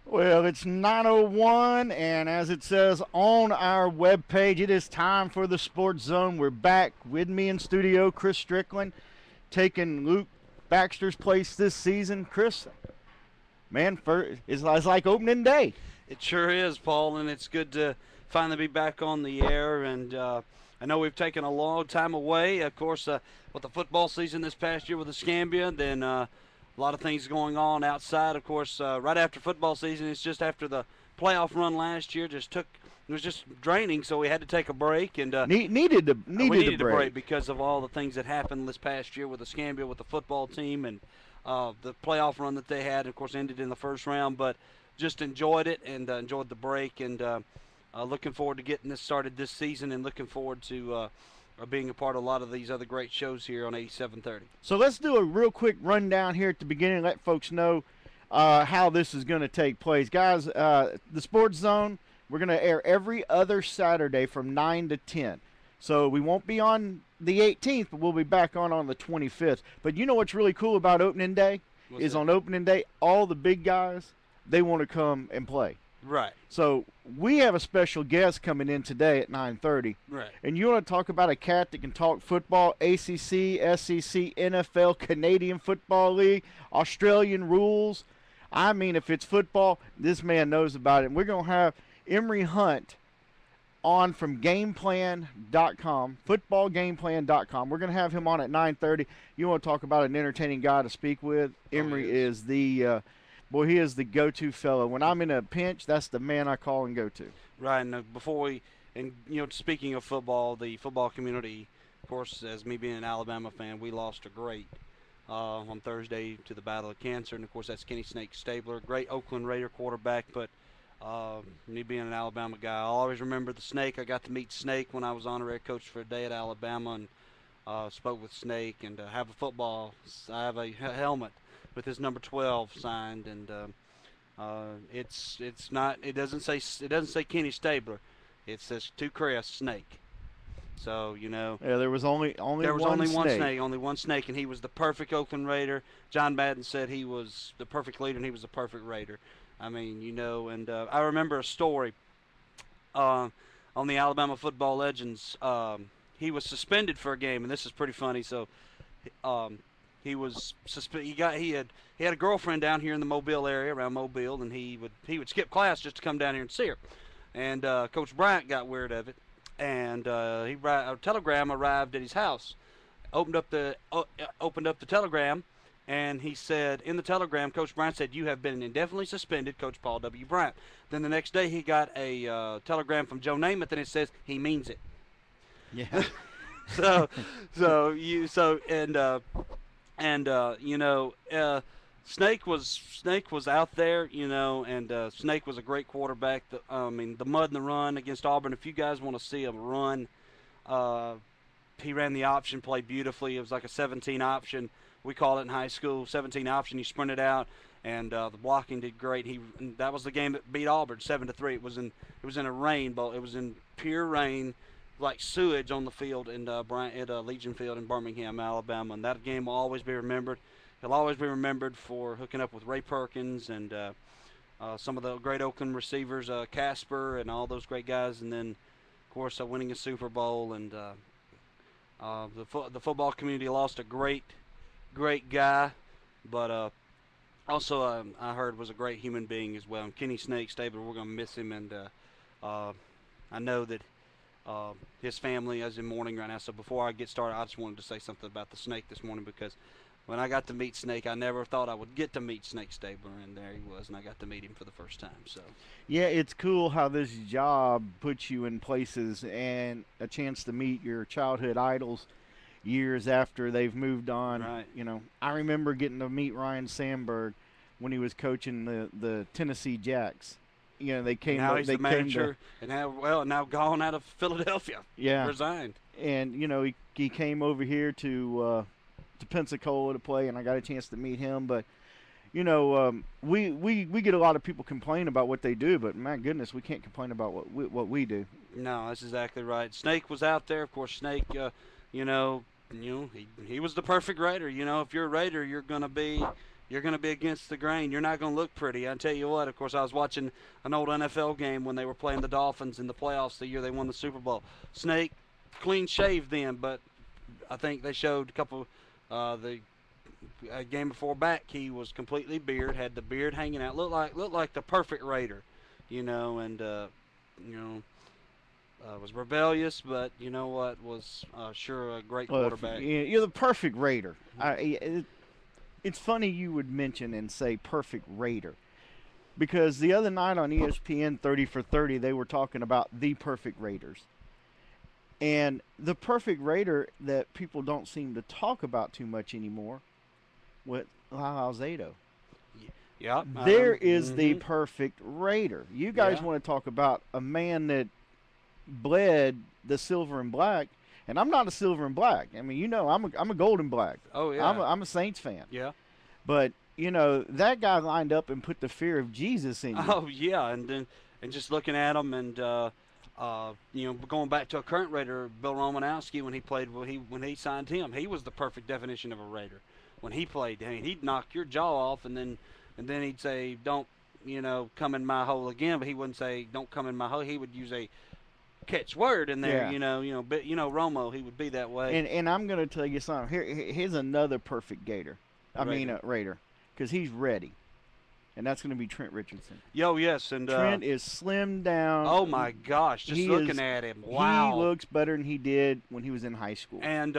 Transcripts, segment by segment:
Well, it's 9:01, and as it says on our webpage, it is time for the Sports Zone. We're back with me in studio, Chris Strickland, taking Luke Baxter's place this season. Chris, man, it's like opening day. It sure is, Paul, and it's good to finally be back on the air. And I know we've taken a long time away, of course, with the football season this past year with the Scambia. Then a lot of things going on outside, of course. Right after football season, it's just after the playoff run last year. It was just draining, so we had to take a break, and Needed we needed a a break break. because of all the things that happened this past year with the Scambia, with the football team, and the playoff run that they had. And of course, ended in the first round, but just enjoyed it and enjoyed the break, and looking forward to getting this started this season, and looking forward to being a part of a lot of these other great shows here on 8730. So let's do a real quick rundown here at the beginning, let folks know how this is going to take place. Guys, the Sports Zone, we're going to air every other Saturday from 9 to 10. So we won't be on the 18th, but we'll be back on the 25th. But you know what's really cool about opening day? What's Is that? on opening day, all the big guys, they want to come and play. Right, So we have a special guest coming in today at 9:30. right. And you want to talk about a cat that can talk football, ACC, SEC, NFL, Canadian Football League, Australian rules. I mean, if it's football, this man knows about it. And we're going to have Emery Hunt on from GamePlan.com, footballgameplan.com. We're going to have him on at 9:30. You want to talk about an entertaining guy to speak with? Emery is the boy. He is the go-to fellow. When I'm in a pinch, that's the man I call and go to. Right, and before we, and speaking of football, the football community, of course, as me being an Alabama fan, we lost a great on Thursday to the battle of cancer, and of course that's Kenny Snake Stabler, great Oakland Raider quarterback. But me being an Alabama guy, I'll always remember the Snake. I got to meet Snake when I was honorary coach for a day at Alabama, and spoke with Snake, and have a football. I have a helmet with his number 12 signed, and it's not. It doesn't say Kenny Stabler. It says to Chris Snake. So Yeah, there was only there was one only one snake. snake, only one snake, and he was the perfect Oakland Raider. John Madden said he was the perfect leader, and he was the perfect Raider. I mean, and I remember a story on the Alabama Football Legends. He was suspended for a game, and this is pretty funny. So, he was he had a girlfriend down here in the Mobile area, around Mobile, and he would skip class just to come down here and see her. And Coach Bryant got word of it, and a telegram arrived at his house. Opened up the telegram, and he said in the telegram, Coach Bryant said, "You have been indefinitely suspended, Coach Paul W. Bryant." Then the next day he got a telegram from Joe Namath, and it says he means it. Yeah. So, and Snake was out there, and Snake was a great quarterback. I mean, the mud and the run against Auburn. If you guys want to see a run, uh, he ran the option play beautifully. It was like a 17 option. We call it in high school 17 option. He sprinted out, and the blocking did great. That was the game that beat Auburn 7-3. It was in a rain, but it was in pure rain, like sewage on the field in Legion Field in Birmingham, Alabama. And that game will always be remembered. He'll always be remembered for hooking up with Ray Perkins and some of the great Oakland receivers, Casper and all those great guys. And then, of course, winning a Super Bowl. And the football community lost a great guy, but also I heard was a great human being as well. And Kenny Snake Stabler, we're going to miss him. And I know that his family is in mourning right now. So before I get started, I just wanted to say something about the Snake this morning, because when I got to meet Snake, I never thought I would get to meet Snake Stabler, and there he was, and I got to meet him for the first time. So Yeah, it's cool how this job puts you in places and a chance to meet your childhood idols years after they've moved on. Right. I remember getting to meet Ryan Sandberg when he was coaching the Tennessee Jacks. They came. now he's they the came to, manager, and now gone out of Philadelphia, yeah, resigned. and he came over here to Pensacola to play, and I got a chance to meet him. But we get a lot of people complain about what they do, but my goodness, we can't complain about what we do. No, that's exactly right. Snake was out there, of course. Snake, he was the perfect Raider. If you're a Raider, you're gonna be You're going to be against the grain. You're not going to look pretty. I tell you what. Of course, I was watching an old NFL game when they were playing the Dolphins in the playoffs the year they won the Super Bowl. Snake, clean shaved then, but I think they showed a couple. The game before back, he was completely beard, had the beard hanging out, looked like the perfect Raider, you know, and was rebellious, but you know what, was sure a great quarterback. You're the perfect Raider. It's funny you would mention and say perfect Raider, because the other night on ESPN 30 for 30, they were talking about the perfect Raiders. And the perfect Raider that people don't seem to talk about too much anymore, with Lyle Alzado. Yeah. There is the perfect Raider. You guys want to talk about a man that bled the silver and black, and I'm not a silver and black. I mean, you know, I'm a gold and black. Oh yeah. I'm a Saints fan. Yeah. But you know, that guy lined up and put the fear of Jesus in you. Oh yeah, and just looking at him, and you know, going back to a current Raider, Bill Romanowski, when he signed him, he was the perfect definition of a Raider. When he played, I mean, he'd knock your jaw off, and then he'd say, "Don't, you know, come in my hole again." But he wouldn't say, "Don't come in my hole." He would use a catch word in there. Yeah. But Romo, he would be that way. And I'm gonna tell you something. Here's another perfect Gator. Raider, because he's ready, and that's gonna be Trent Richardson. Yes, and Trent is slimmed down. Oh my gosh, just looking at him, wow, he looks better than he did when he was in high school. And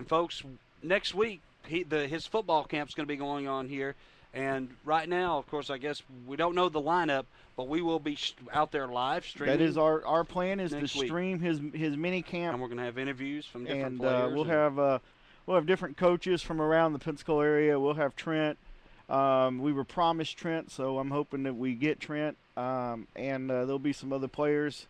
folks, next week his football camp's going to be going on here, and right now, of course, I guess we don't know the lineup, but we will be out there live streaming. That is our plan, is to stream his mini camp, and we're going to have interviews from different and players. We'll have different coaches from around the Pensacola area. We'll have Trent. We were promised Trent, so I'm hoping that we get Trent, and there'll be some other players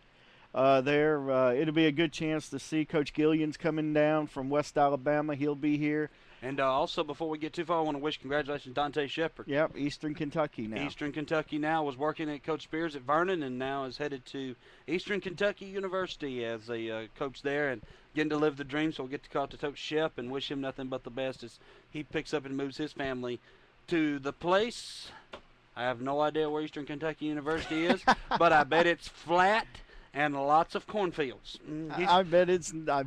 there. It'll be a good chance to see Coach Gillian's coming down from West Alabama. He'll be here. And also, before we get too far, I want to wish congratulations to Dante Shepard. Yep, Eastern Kentucky now. Eastern Kentucky now, was working at Coach Spears at Vernon, and now is headed to Eastern Kentucky University as a coach there, and getting to live the dream. So we'll get to call to Coach Shep and wish him nothing but the best as he picks up and moves his family to the place. I have no idea where Eastern Kentucky University is, but I bet it's flat and lots of cornfields. I bet it's not.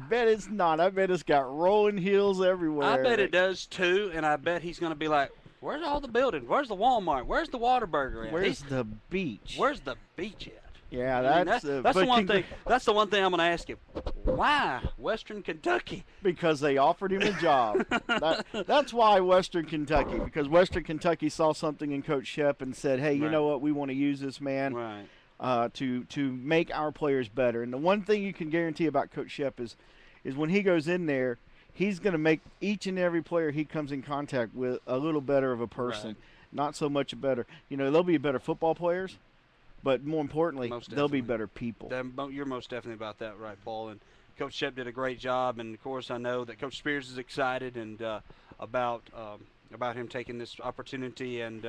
I bet it's got rolling hills everywhere. I bet it does too, and I bet he's going to be like, "Where's all the buildings? Where's the Walmart? Where's the Whataburger at? Where's the beach? Where's the beach at?" Yeah, that's the one thing. That's the one thing I'm going to ask you. Why Western Kentucky? Because they offered him a job. That's why Western Kentucky. Because Western Kentucky saw something in Coach Shep and said, "Hey, you know what? We want to use this man." Right. To make our players better. And the one thing you can guarantee about Coach Shep is when he goes in there, he's going to make each and every player he comes in contact with a little better of a person. Right. Not so much a better. You know, they'll be better football players, but more importantly, they'll be better people. You're most definitely about that, right, Paul? And Coach Shep did a great job. And of course, I know that Coach Spears is excited and about him taking this opportunity. And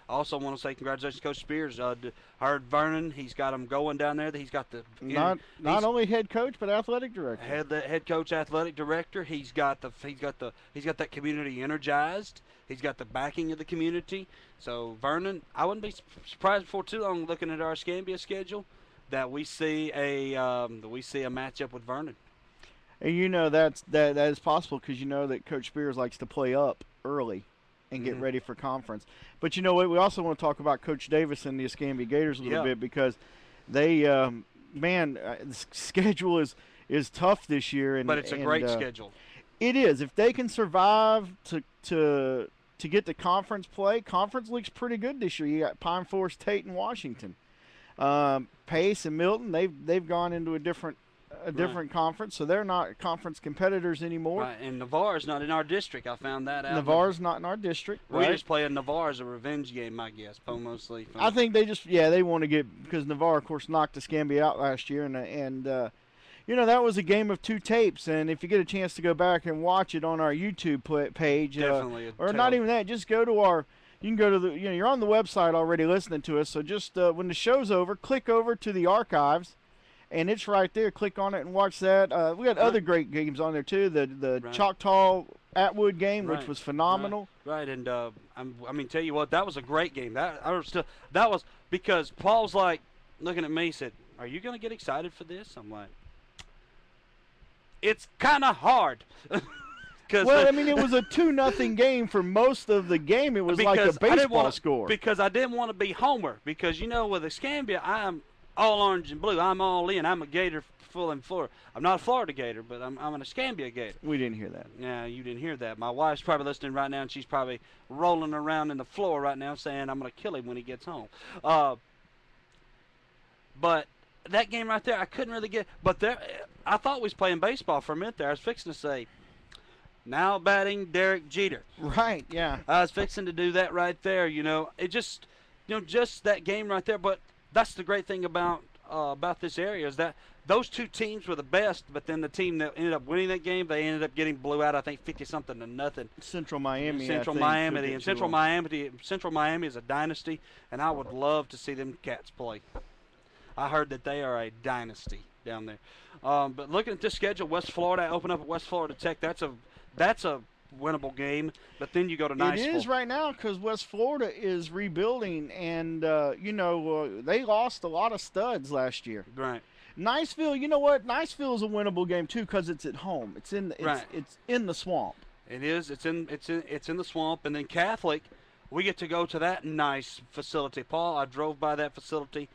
I also want to say congratulations to Coach Spears. Heard Vernon, he's got him going down there. He's got the not only head coach but athletic director. Head coach, athletic director. He's got that community energized. He's got the backing of the community. So Vernon, I wouldn't be surprised before too long, looking at our Scambia schedule, that we see a matchup with Vernon. And you know that is possible because you know that Coach Spears likes to play up early and get ready for conference. But you know what? We also want to talk about Coach Davis and the Escambia Gators a little bit, because they, the schedule is tough this year. But it's a great schedule. It is. If they can survive to get to conference play, conference looks pretty good this year. You got Pine Forest, Tate, and Washington. Pace and Milton, they've gone into a different conference, so they're not conference competitors anymore. Right, and Navarre's not in our district. I found that out. Navarre's not in our district. We just play Navarre as a revenge game, I guess, mostly. I think they want to get, because Navarre, of course, knocked Escambia out last year, and you know, that was a game of two tapes, and if you get a chance to go back and watch it on our YouTube page, definitely, or not even that, just go to our. You can go to you're on the website already listening to us, so just when the show's over, click over to the archives. and it's right there. Click on it and watch that. We got other great games on there too. The Choctaw Atwood game, which was phenomenal. Right, and I mean, tell you what, that was a great game. That was because Paul's like looking at me, said, "Are you going to get excited for this?" I'm like, "It's kind of hard." Well, I mean, it was a 2-0 game for most of the game. It was like a baseball score. Because I didn't want to be Homer. Because, you know, with Escambia, I'm all orange and blue. I'm all in. I'm a Gator full and floor. I'm not a Florida Gator, but I'm an Escambia Gator. We didn't hear that. Yeah, you didn't hear that. My wife's probably listening right now, and she's probably rolling around in the floor right now saying I'm going to kill him when he gets home. But that game right there, I couldn't really get. But there, I thought we was playing baseball for a minute there. I was fixing to say, now batting Derek Jeter. Right, yeah. I was fixing to do that right there. You know, it just, just that game right there. But that's the great thing about this area is that those two teams were the best. But then the team that ended up winning that game, they ended up getting blew out. I think 50-something to nothing. Central Miami. Central Miami. And Central Miami is a dynasty, and I would love to see them Cats play. I heard that they are a dynasty down there. But looking at this schedule, West Florida open up at West Florida Tech. That's a winnable game, but then you go to Niceville. It is right now because West Florida is rebuilding, and they lost a lot of studs last year. Right. Niceville, you know what? Niceville is a winnable game too because it's at home. It's in the swamp. It is. It's in the swamp, and then Catholic, we get to go to that nice facility. Paul, I drove by that facility.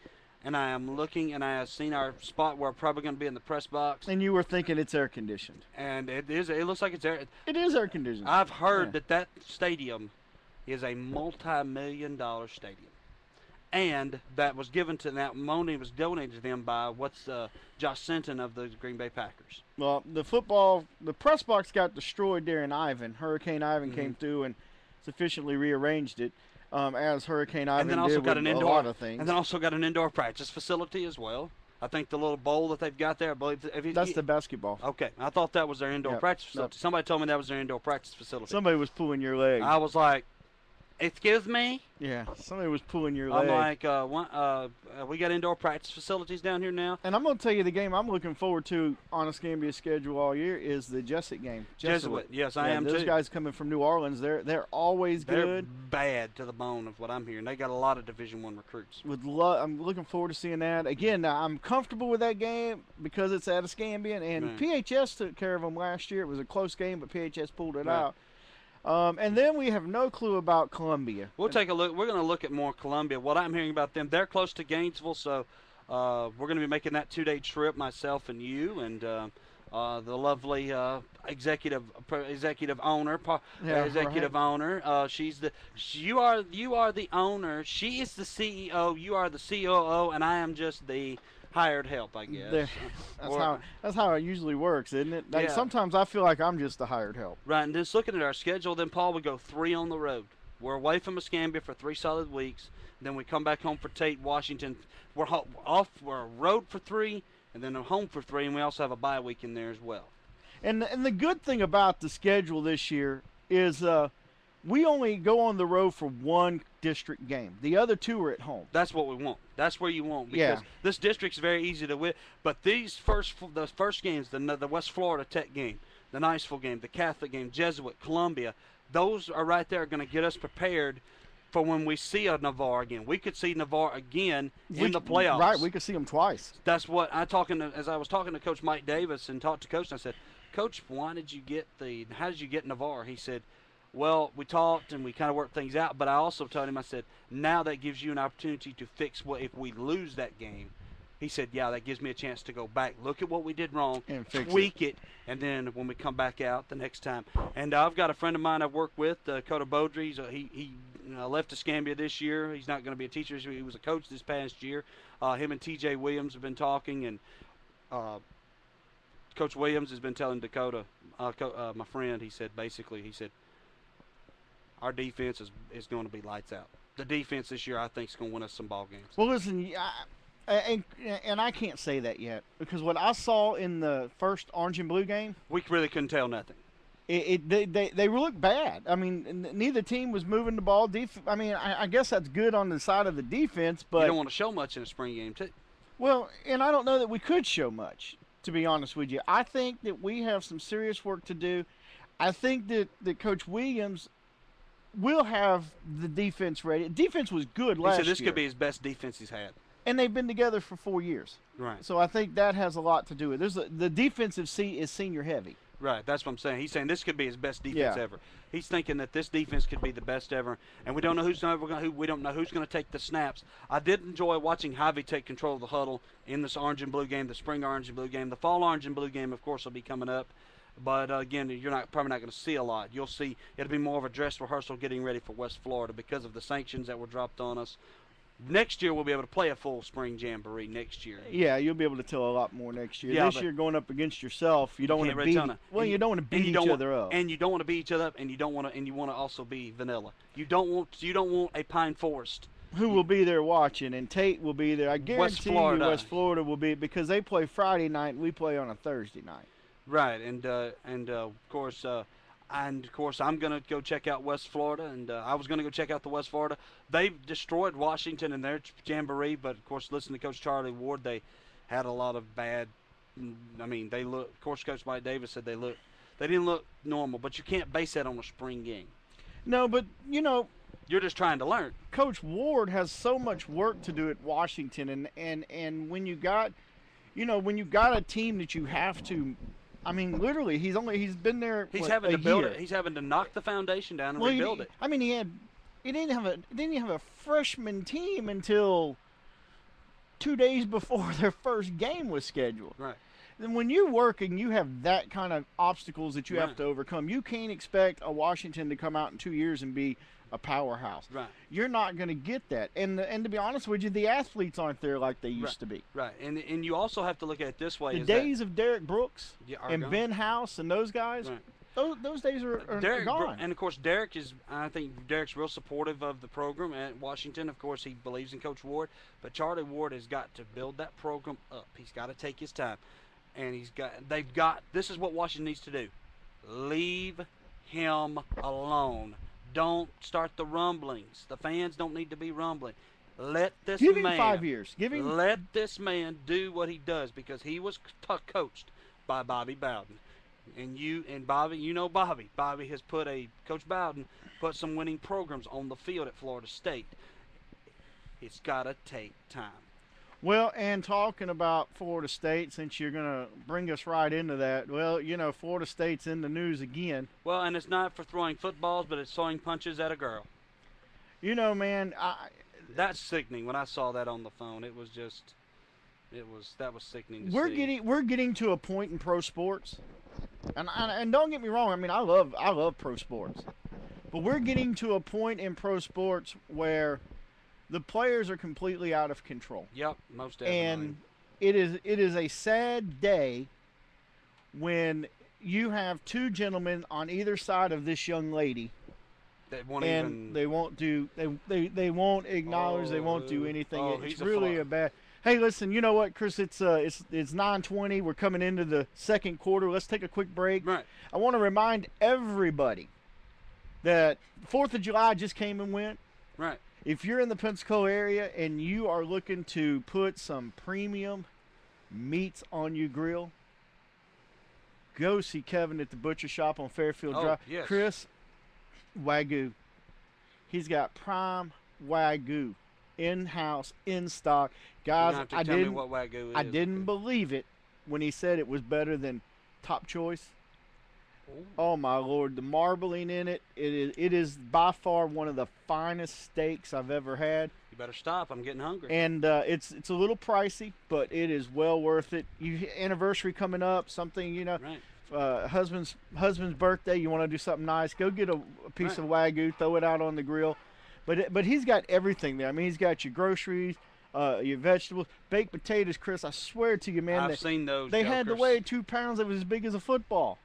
And I am looking, and I have seen our spot where we're probably going to be in the press box. And you were thinking it's air conditioned. And it is. It looks like it's air. It is air conditioned. I've heard that stadium is a multi-million-dollar stadium, and that was given to that money was donated to them by Josh Sinton of the Green Bay Packers. Well, the press box got destroyed there in Ivan. Hurricane Ivan came through and sufficiently rearranged it. As Hurricane Ivan did with a lot of things. And then also got an indoor practice facility as well. I think the little bowl that they've got there, I believe. That's the basketball. Okay. I thought that was their indoor practice facility. Nope. Somebody told me that was their indoor practice facility. Somebody was pulling your leg. I was like, excuse me? Yeah, somebody was pulling your leg. I'm like, we got indoor practice facilities down here now. And I'm going to tell you the game I'm looking forward to on Escambia's schedule all year is the Jesuit game. Jesuit, yes, I am too. Those guys coming from New Orleans, they're always good. They're bad to the bone of what I'm hearing. They got a lot of Division I recruits. I'm looking forward to seeing that. Again, I'm comfortable with that game because it's at Escambia, and PHS took care of them last year. It was a close game, but PHS pulled it out. And then we have no clue about Columbia. We'll take a look. We're going to look at more Columbia. What I'm hearing about them, they're close to Gainesville, so we're going to be making that 2-day trip, myself and you, and the lovely executive owner. You are the owner. She is the CEO. You are the COO, and I am just the hired help, I guess. That's how it usually works, isn't it? Like sometimes I feel like I'm just the hired help. Right, and just looking at our schedule, then Paul would go 3 on the road. We're away from Escambia for 3 solid weeks. Then we come back home for Tate, Washington. We're We're road for 3, and then home for 3, and we also have a bye week in there as well. And the good thing about the schedule this year is we only go on the road for 1 district game. The other 2 are at home. That's what we want. That's where you want, because this district's very easy to win. But the first games, the West Florida Tech game, the Niceville game, the Catholic game, Jesuit, Columbia, those are right there going to get us prepared for when we see a Navarre again. We could see Navarre again in the playoffs. Right, we could see them twice. That's what as I was talking to Coach Mike Davis and talked to Coach, and I said, Coach, how did you get Navarre? He said, well, we talked and we kind of worked things out, but I also told him, I said, now that gives you an opportunity to fix if we lose that game. He said, yeah, that gives me a chance to go back, look at what we did wrong, and tweak it, and then when we come back out the next time. And I've got a friend of mine I work with, Coda Beaudry. He left Escambia this year. He's not going to be a teacher. He was a coach this past year. Him and T.J. Williams have been talking, and Coach Williams has been telling Dakota, my friend, he said, our defense is going to be lights out. The defense this year, I think, is going to win us some ball games. Well, listen, and I can't say that yet because what I saw in the first Orange and Blue game, we really couldn't tell nothing. They looked bad. I mean, neither team was moving the ball. I mean, I guess that's good on the side of the defense, but you don't want to show much in a spring game, too. Well, and I don't know that we could show much, to be honest with you. I think that we have some serious work to do. I think that Coach Williams will have the defense ready. Defense was good He said last this year, could be his best defense he's had. and they've been together for 4 years. Right. So I think that has a lot to do with it. The defensive seat is senior heavy. Right, that's what I'm saying. He's saying this could be his best defense Yeah. ever. He's thinking that this defense could be the best ever, and we don't know who's going to take the snaps. I did enjoy watching Javi take control of the huddle in this orange and blue game, the spring orange and blue game. The fall orange and blue game, of course, will be coming up, but again, you're probably not going to see a lot. You'll see it'll be more of a dress rehearsal getting ready for West Florida because of the sanctions that were dropped on us. Next year we'll be able to play a full spring jamboree next year. Yeah, you'll be able to tell a lot more next year. Yeah, this but year going up against yourself, you don't want can't to really beat. tell no. Well, you don't want to beat each other up. And you don't want to beat each other up, and you want to also be vanilla. You don't want a Pine Forest. Who will be there watching? And Tate will be there. I guarantee you, West Florida will be, because they play Friday night and we play on a Thursday night. Right, and of course, I'm gonna go check out West Florida, and I was gonna go check out the West Florida. They destroyed Washington in their jamboree, but of course, listen to Coach Charlie Ward. They had a lot of bad. I mean, they look. Of course, Coach Mike Davis said they didn't look normal, but you can't base that on a spring game. No, but You're just trying to learn. Coach Ward has so much work to do at Washington, and when you got, when you got a team that you have to. I mean, literally, he's been there. He's what, having a to build year. it. He's having to knock the foundation down and Well, rebuild it. I mean, he didn't have a freshman team until 2 days before their first game was scheduled. Right. Then when you work and you have that kind of obstacles that you have Right. to overcome, you can't expect a Washington to come out in 2 years and be a powerhouse. Right. You're not going to get that. And to be honest with you, the athletes aren't there like they used to be. Right. And you also have to look at it this way. The is days of Derek Brooks are and gone. Ben House and those guys, Right. those days are gone. And of course, I think Derek's real supportive of the program at Washington. Of course, he believes in Coach Ward, but Charlie Ward has got to build that program up. He's got to take his time, and this is what Washington needs to do: leave him alone. Don't start the rumblings. The fans don't need to be rumbling. Let this Give him man 5 years. let this man do what he does, because he was coached by Bobby Bowden. And Bobby, Bobby. Bobby has Coach Bowden put some winning programs on the field at Florida State. It's got to take time. Well, and talking about Florida State, since you're going to bring us right into that, well, Florida State's in the news again. Well, and it's not for throwing footballs, but it's throwing punches at a girl. Man, That's sickening. When I saw that on the phone, that was sickening to see. we're getting to a point in pro sports, and don't get me wrong. I mean, I love pro sports, but we're getting to a point in pro sports where the players are completely out of control. Yep, most definitely. And it is a sad day when you have two gentlemen on either side of this young lady, they won't they won't do they won't acknowledge, they won't do anything. It's really a bad. Hey, listen, you know what, Chris? It's 9:20. We're coming into the second quarter. Let's take a quick break. Right. I want to remind everybody that 4th of July just came and went. Right. If you're in the Pensacola area and you are looking to put some premium meats on your grill, go see Kevin at the Butcher Shop on Fairfield Drive. Yes. Chris, Wagyu. He's got prime Wagyu in-house, in stock. Guys, You don't have to tell me what Wagyu is. I didn't believe it when he said it was better than Top Choice. Ooh. Oh my Lord, the marbling in it, it is by far one of the finest steaks I've ever had. You better stop. I'm getting hungry. And it's a little pricey, but it is well worth it. Anniversary coming up, something, Right. husband's birthday, you want to do something nice, go get a piece of Wagyu, throw it out on the grill. But he's got everything there. I mean, he's got your groceries, your vegetables, baked potatoes, Chris. I swear to you, man, I've seen those. they had to jokers. weigh 2 pounds. It was as big as a football.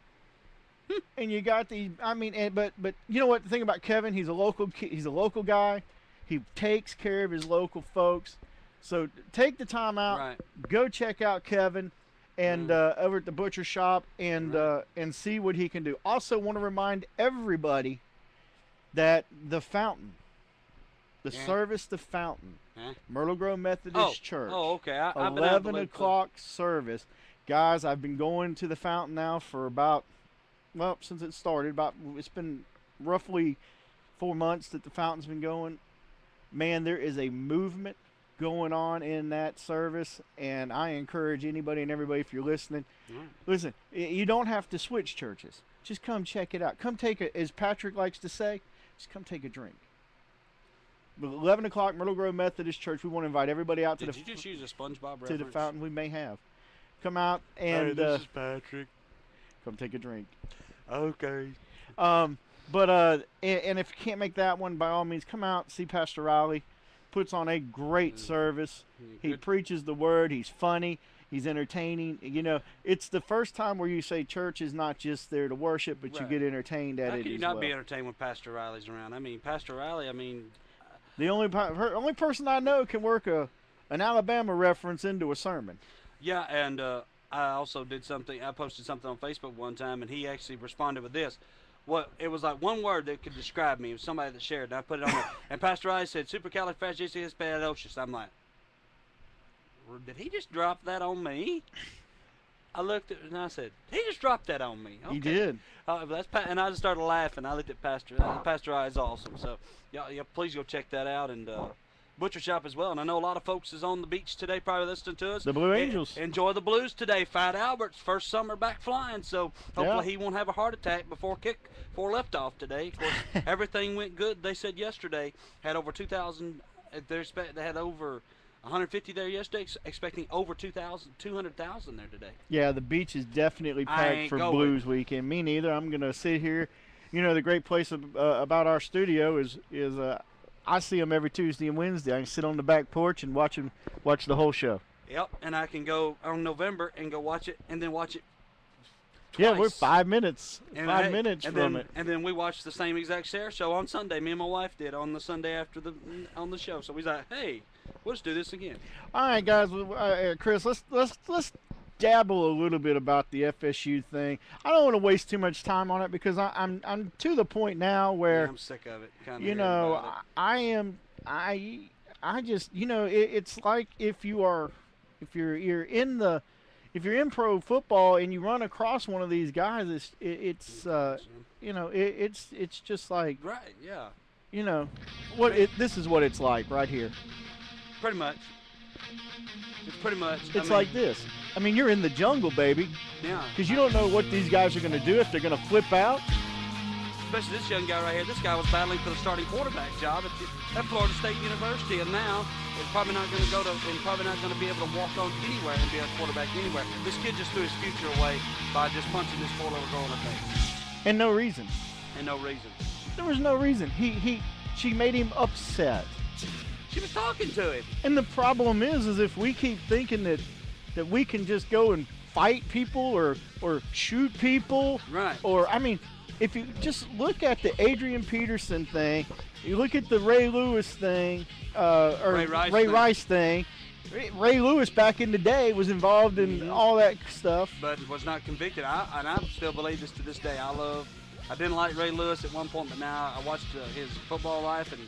And you got the, I mean, but you know what? The thing about Kevin, he's a local guy. He takes care of his local folks. So take the time out, Right. go check out Kevin, and over at the Butcher Shop, and see what he can do. Also, want to remind everybody that the Fountain, the Yeah. service, the Fountain, Huh? Myrtle Grove Methodist Church. Oh, okay. I've been out of the 11 loop. o'clock service. Guys, I've been going to the fountain now for about, well, since it started. It's been roughly 4 months that the fountain's been going. Man, there is a movement going on in that service, and I encourage anybody and everybody, if you're listening, listen, you don't have to switch churches. Just come check it out. Come take a, as Patrick likes to say, just come take a drink. But 11 o'clock, Myrtle Grove Methodist Church. We want to invite everybody out to Did you just use a SpongeBob reference? to the fountain. We may have. Come out and Hey, this is Patrick. come take a drink. Okay. And if you can't make that one, by all means, come out, see Pastor Riley. Puts on a great service. He preaches the word. He's funny. He's entertaining. You know, it's the first time where you say church is not just there to worship, but you get entertained at it as well. How can you not be entertained when Pastor Riley's around? I mean, Pastor Riley, the only person I know can work an Alabama reference into a sermon. Yeah, and I also did something. I posted something on Facebook one time, and he actually responded with this. It was like one word that could describe me. It was somebody that shared, and I put it on there. And Pastor Riley said, supercalifragilisticexpialidocious. I'm like, did he just drop that on me? I looked at it, and I said, he just dropped that on me. Okay. He did. And I just started laughing. I looked at Pastor. Pastor Riley is awesome. So, yeah, please go check that out. And Butcher Shop as well. And I know a lot of folks is on the beach today probably listening to us. The Blue Angels. Enjoy the Blues today. Fat Albert's first summer back flying. So hopefully he won't have a heart attack before liftoff today. Of course, everything went good. They said yesterday had over 2,000. They had over 150 there yesterday, expecting over 200,000 there today. Yeah, the beach is definitely packed for Blues weekend. Me neither. I'm going to sit here. You know, the great place about our studio is I see them every Tuesday and Wednesday. I can sit on the back porch and watch the whole show. Yep, and I can go on November and go watch it and then watch it twice. Yeah, we're 5 minutes. And 5 minutes from it. And then we watched the same exact show on Sunday. Me and my wife did on the Sunday after on the show. So we was like, hey, let's do this again. All right, guys. Chris, let's dabble a little bit about the FSU thing. I don't want to waste too much time on it because I'm to the point now where I'm sick of it. You know, I just, you know, it's like if you're in pro football and you run across one of these guys, it's just like, right, yeah, you know, this is what it's like right here. Pretty much. It's pretty much. It's like this. I mean, you're in the jungle, baby. Yeah. Because you don't know what these guys are going to do, if they're going to flip out. Especially this young guy right here. This guy was battling for the starting quarterback job at Florida State University, and now is probably not going to be able to walk on anywhere and be a quarterback anywhere. This kid just threw his future away by just punching this poor little girl in the face. And no reason. There was no reason. She made him upset. She was talking to him. And the problem is if we keep thinking that we can just go and fight people or shoot people. Right. Or, I mean, if you just look at the Adrian Peterson thing, you look at the Ray Lewis thing, or Ray Rice thing. Ray Lewis back in the day was involved in all that stuff. But was not convicted. I still believe this to this day. I didn't like Ray Lewis at one point, but now I watched his football life and,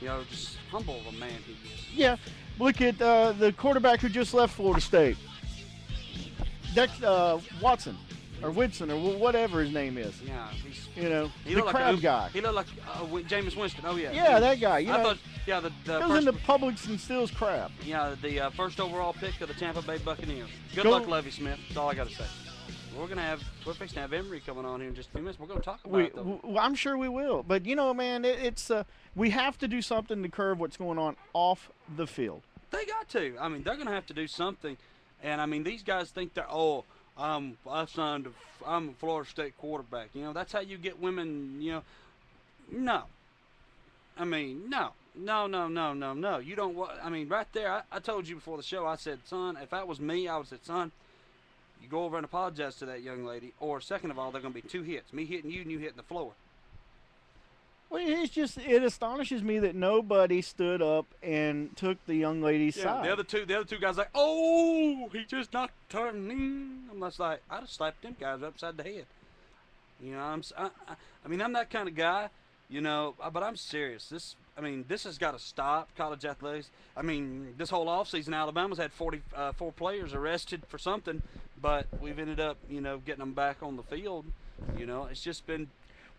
you know, just humble of a man he is. Yeah. Look at the quarterback who just left Florida State. Watson or Whitson or whatever his name is. Yeah, the crab guy. He looked like Jameis Winston. Oh yeah. Yeah, that guy. The goes into Publix and steals crab. Yeah, the first overall pick of the Tampa Bay Buccaneers. Good luck, Lovie Smith. That's all I got to say. We're fixing to have Emory coming on here in just a few minutes. We're going to talk about it, though. I'm sure we will. But, you know, man, we have to do something to curb what's going on off the field. They got to. I mean, they're going to have to do something. And, I mean, these guys think they're, I'm a Florida State quarterback. You know, that's how you get women, you know. No. I mean, no. No. You don't, I mean, right there, I told you before the show, I said, son, if that was me, I would have said, son, you go over and apologize to that young lady, or second of all, they're going to be 2 hits. Me hitting you and you hitting the floor. Well, it astonishes me that nobody stood up and took the young lady's side. The other two guys like, oh, he just knocked her. I'm just like, I'd have slapped them guys upside the head. You know, I mean, I'm that kind of guy. You know, but I'm serious. This has got to stop. College athletics. I mean, this whole offseason, Alabama's had 44 players arrested for something, but we've ended up, getting them back on the field. It's just been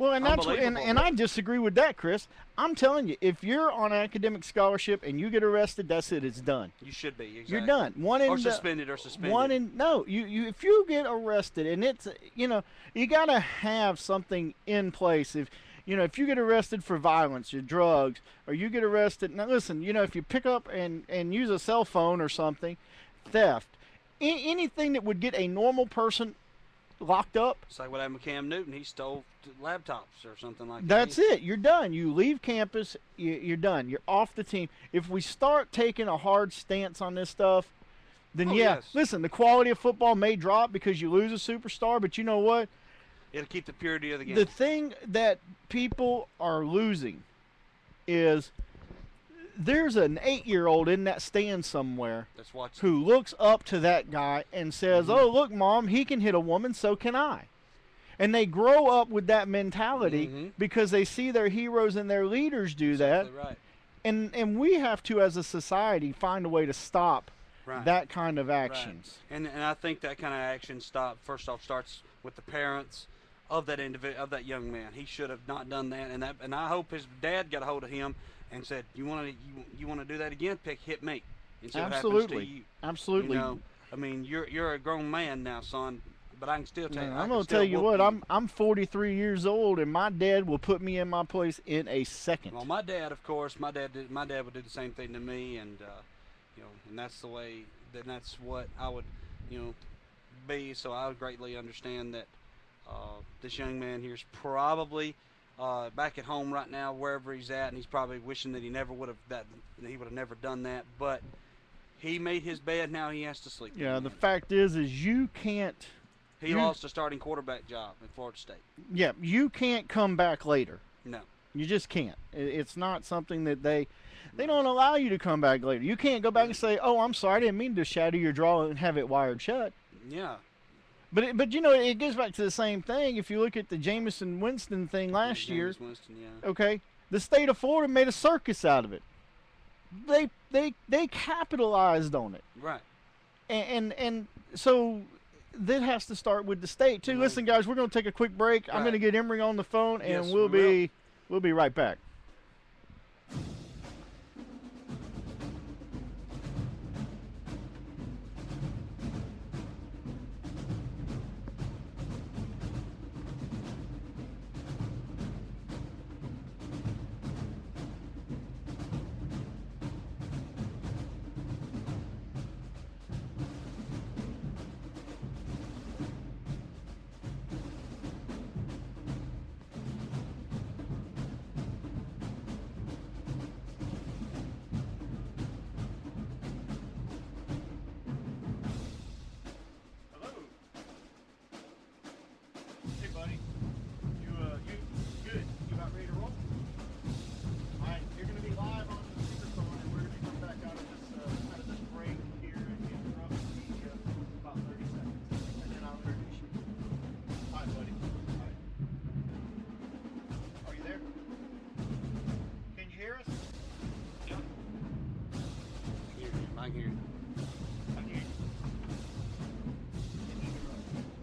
Well, and that's unbelievable. and I disagree with that, Chris. I'm telling you, if you're on an academic scholarship and you get arrested, that's it. It's done. You should be. Exactly. You're done. Or suspended. No, you if you get arrested and it's you gotta have something in place. If you get arrested for violence or drugs, or you get arrested, now listen, if you pick up and use a cell phone or something, theft, anything that would get a normal person locked up. It's like what happened with Cam Newton. He stole laptops or something like that. That's it. You're done. You leave campus. You're done. You're off the team. If we start taking a hard stance on this stuff, then yes. Listen, the quality of football may drop because you lose a superstar, but you know what? It'll keep the purity of the game. The thing that people are losing is there's an 8-year-old in that stand somewhere who looks up to that guy and says, "Oh, look, Mom, he can hit a woman, so can I." And they grow up with that mentality because they see their heroes and their leaders do that. Right. And we have to, as a society, find a way to stop that kind of actions. Right. And I think that kind of action first off starts with the parents of that young man. He should have not done that, and I hope his dad got a hold of him and said, "You want to do that again? Hit me." And see what happens to you. Absolutely. You're a grown man now, son. But I can still tell you. I'm gonna tell you what. I'm 43 years old, and my dad will put me in my place in a second. Well, my dad, of course, my dad would do the same thing to me, and and that's the way. Then that's what I would, be. So I would greatly understand that this young man here is probably back at home right now, wherever he's at, and he's probably wishing that he would have never done that. But he made his bed. Now he has to sleep. Yeah. The fact is you can't. He lost a starting quarterback job in Florida State. Yeah, you can't come back later. No. You just can't. It's not something that they don't allow you to come back later. You can't go back and say, "Oh, I'm sorry, I didn't mean to shatter your jaw and have it wired shut." Yeah. But it goes back to the same thing. If you look at the Jameis Winston thing last year, Winston, yeah. Okay, the state of Florida made a circus out of it. They capitalized on it. Right. And so that has to start with the state too. Listen, guys, we're going to take a quick break. Right. I'm going to get Emory on the phone, and yes, we'll be right back.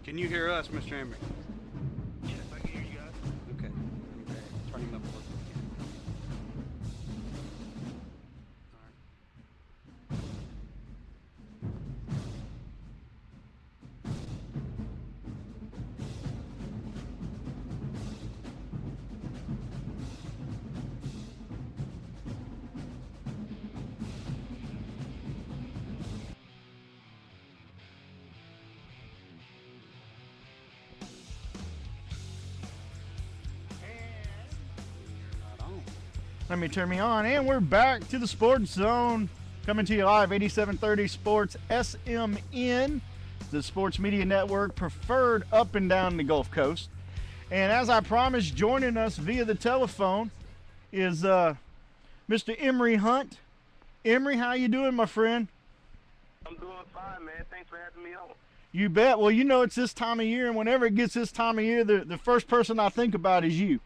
Can you hear us, Mr. Emory? Yes, I can hear you guys. Okay. Turn him up a little bit. Let me turn me on, and we're back to the Sports Zone, coming to you live, 8730 Sports SMN, the Sports Media Network, preferred up and down the Gulf Coast. And as I promised, joining us via the telephone is Mr. Emory Hunt. Emory, how you doing, my friend? I'm doing fine, man. Thanks for having me on. You bet. Well, it's this time of year, and whenever it gets this time of year, the first person I think about is you.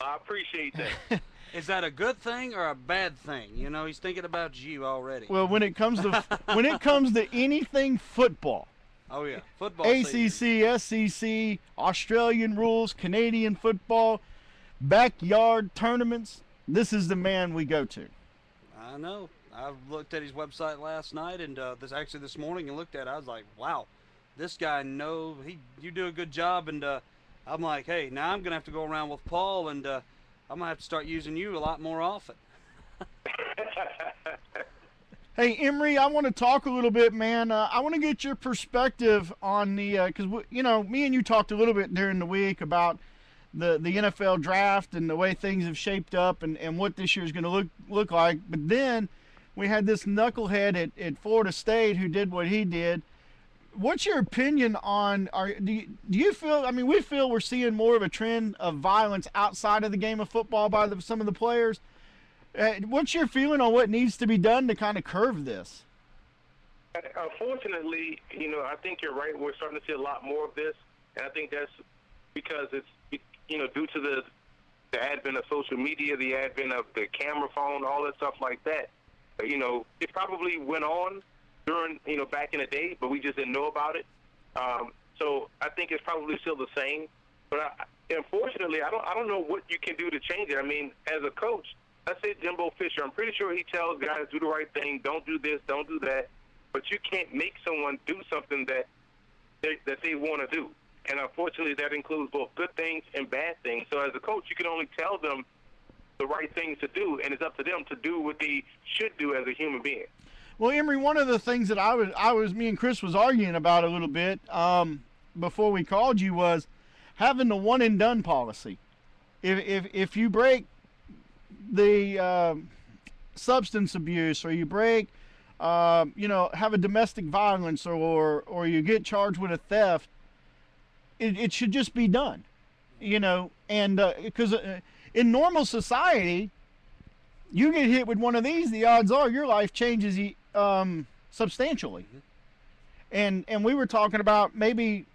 I appreciate that. Is that a good thing or a bad thing? You know, he's thinking about you already. Well, when it comes to anything football, Oh yeah, football season. ACC, SEC, Australian rules, Canadian football, backyard tournaments, this is the man we go to. I know. I looked at his website last night, and this morning and looked at it. I was like, wow, this guy you do a good job. And I'm like, hey, now I'm gonna have to go around with Paul, and I'm gonna have to start using you a lot more often. Hey, Emory, I want to talk a little bit, man. I want to get your perspective on the because me and you talked a little bit during the week about the NFL draft and the way things have shaped up and what this year is going to look like. But then we had this knucklehead at Florida State who did what he did. What's your opinion on? Do you feel? I mean, we feel we're seeing more of a trend of violence outside of the game of football by some of the players. What's your feeling on what needs to be done to kind of curb this? Unfortunately, I think you're right. We're starting to see a lot more of this, and I think that's because it's due to the advent of social media, the advent of the camera phone, all that stuff like that. It probably went on during back in the day, but we just didn't know about it. So I think it's probably still the same. But unfortunately, I don't know what you can do to change it. I mean, as a coach, let's say Jimbo Fisher, I'm pretty sure he tells guys do the right thing, don't do this, don't do that. But you can't make someone do something that they want to do. And unfortunately, that includes both good things and bad things. So as a coach, you can only tell them the right things to do, and it's up to them to do what they should do as a human being. Well, Emory, one of the things that me and Chris was arguing about a little bit before we called you was having the one and done policy. If you break the substance abuse, or you break, have a domestic violence, or you get charged with a theft, it should just be done, and because in normal society, you get hit with one of these, the odds are your life changes substantially. Mm-hmm. And we were talking about maybe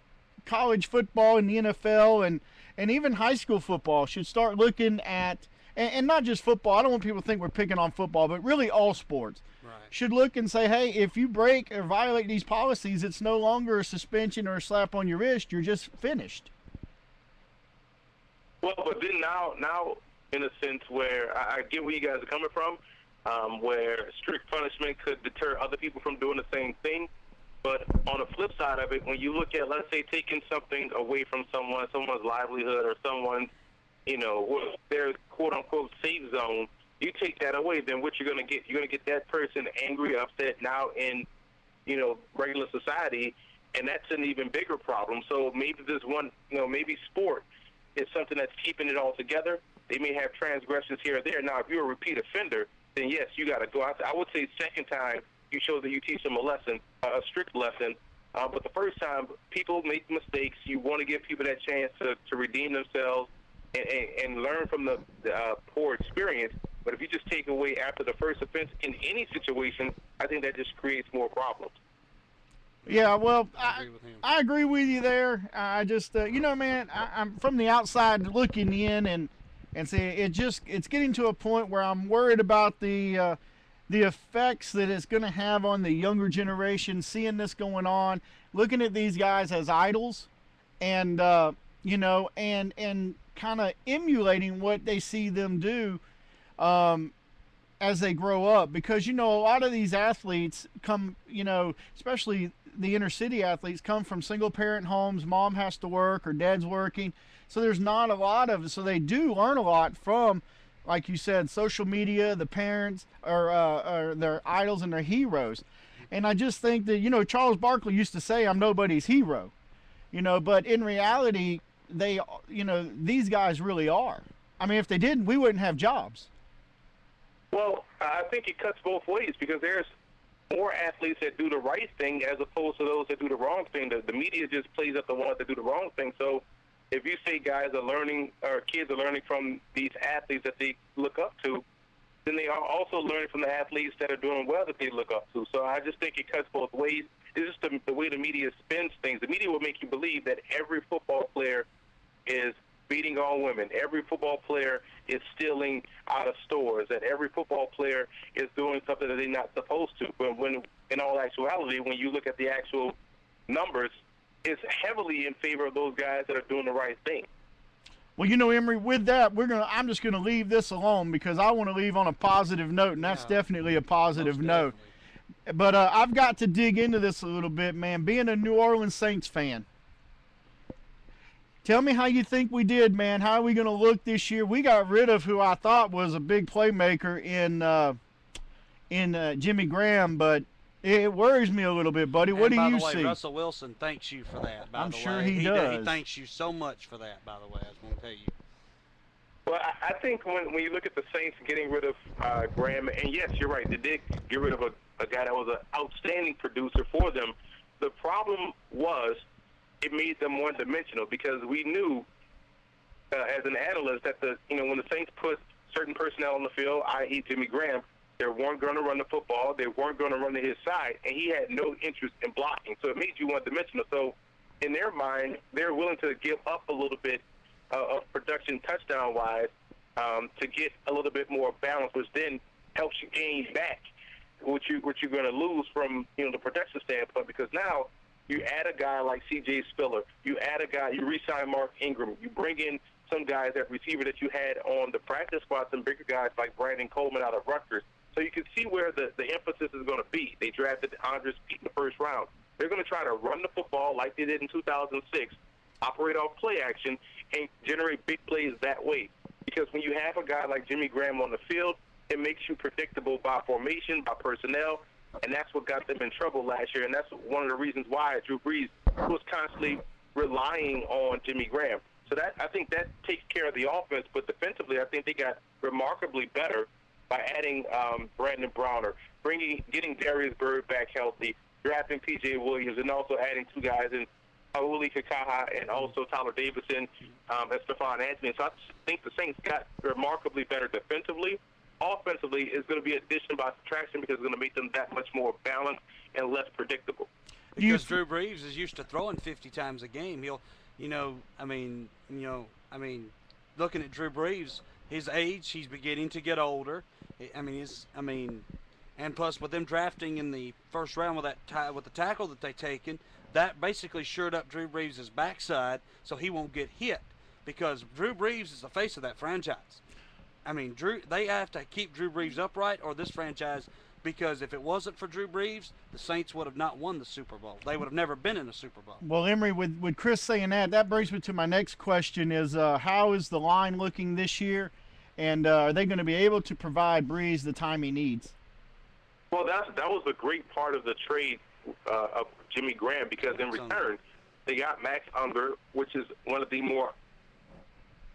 college football and the NFL and even high school football should start looking at, and not just football. I don't want people to think we're picking on football, but really all sports. Right. Should look and say, hey, if you break or violate these policies, it's no longer a suspension or a slap on your wrist. You're just finished. Well, but then now, in a sense where I get where you guys are coming from, where strict punishment could deter other people from doing the same thing. But on the flip side of it, when you look at, let's say, taking something away from someone's livelihood or someone's, their quote-unquote safe zone, you take that away, then what you're going to get that person angry, upset now in, regular society, and that's an even bigger problem. So maybe this one, maybe sport is something that's keeping it all together. They may have transgressions here or there. Now, if you're a repeat offender, then yes, you got to go out. I would say second time you show that you teach them a lesson, a strict lesson. But the first time, people make mistakes. You want to give people that chance to redeem themselves and learn from the poor experience. But if you just take away after the first offense in any situation, I think that just creates more problems. Yeah, well, I agree with you there. I just, man, I'm from the outside looking in and say it's getting to a point where I'm worried about the effects that it's going to have on the younger generation, seeing this going on, looking at these guys as idols, and and kind of emulating what they see them do as they grow up. Because a lot of these athletes come, especially the inner city athletes, come from single parent homes. Mom has to work or dad's working, so there's not a lot of, so they do learn a lot from, like you said, social media, the parents, or their idols and their heroes. And I just think that, Charles Barkley used to say, I'm nobody's hero, but in reality, these guys really are. I mean, if they didn't, we wouldn't have jobs. Well, I think it cuts both ways, because there's more athletes that do the right thing as opposed to those that do the wrong thing. The media just plays up the ones that do the wrong thing. So if you say guys are learning, or kids are learning from these athletes that they look up to, then they are also learning from the athletes that are doing well that they look up to. So I just think it cuts both ways. It's just the way the media spins things. The media will make you believe that every football player is beating on women. Every football player is stealing out of stores. That every football player is doing something that they're not supposed to. But when, in all actuality, when you look at the actual numbers, it's heavily in favor of those guys that are doing the right thing. Well, you know, Emory, with that, I'm just going to leave this alone because I want to leave on a positive note, and that's definitely a positive note. But I've got to dig into this a little bit, man. Being a New Orleans Saints fan, tell me how you think we did, man. How are we going to look this year? We got rid of who I thought was a big playmaker in Jimmy Graham, but it worries me a little bit, buddy. What do you see? By the way, Russell Wilson thanks you for that. I'm sure he does. He thanks you so much for that. By the way, I was going to tell you. Well, I think when you look at the Saints getting rid of Graham, and yes, you're right, they did get rid of a guy that was an outstanding producer for them. The problem was it made them one-dimensional because we knew as an analyst that when the Saints put certain personnel on the field, i.e. Jimmy Graham, they weren't going to run the football, they weren't going to run to his side, and he had no interest in blocking. So it made you one-dimensional. So in their mind, they're willing to give up a little bit of production touchdown-wise to get a little bit more balance, which then helps you gain back what you're going to lose from the production standpoint. Because now you add a guy like C.J. Spiller, you add a guy, you re-sign Mark Ingram, you bring in some guys at receiver that you had on the practice squad, some bigger guys like Brandon Coleman out of Rutgers. So you can see where the emphasis is going to be. They drafted Andres Pete in the first round. They're going to try to run the football like they did in 2006, operate off play action, and generate big plays that way. Because when you have a guy like Jimmy Graham on the field, it makes you predictable by formation, by personnel, and that's what got them in trouble last year. And that's one of the reasons why Drew Brees was constantly relying on Jimmy Graham. So I think that takes care of the offense. But defensively, I think they got remarkably better by adding Brandon Browner, getting Darius Byrd back healthy, drafting P.J. Williams, and also adding two guys in Uli Kakaha and also Tyler Davison and Stephon Anthony. So I think the Saints got remarkably better defensively. Offensively, it's going to be addition by subtraction because it's going to make them that much more balanced and less predictable. Because Drew Brees is used to throwing 50 times a game. He'll, looking at Drew Brees, his age, he's beginning to get older. And plus with them drafting in the first round with the tackle that they taken, that basically shored up Drew Brees' backside so he won't get hit because Drew Brees is the face of that franchise. They have to keep Drew Brees upright or this franchise, because if it wasn't for Drew Brees, the Saints would have not won the Super Bowl. They would have never been in a Super Bowl. Well, Emory, with Chris saying that brings me to my next question is how is the line looking this year? And are they going to be able to provide Brees the time he needs? Well, that was a great part of the trade of Jimmy Graham because in return they got Max Unger, which is one of the more